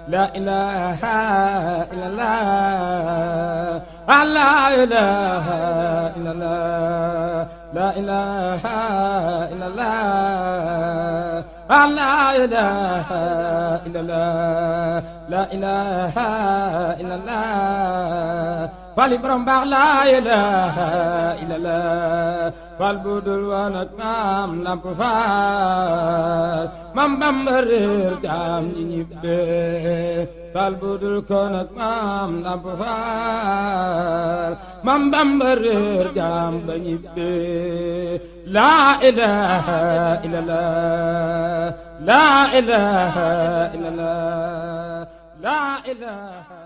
لا إله إلا الله لا إله إلا الله لا إله إلا الله لا إله إلا الله لا إله إلا الله fali borom baax laa ilaaha illallah fal budul woon ak maam Lamp Faal Maam Bamba réer jaam ñi ñibbee fal budul koon ak maam Lamp Faal Maam Bamba réer jaam ba ñibbee laa ilaaha illallah laa ilaaha illallah laa ilaaha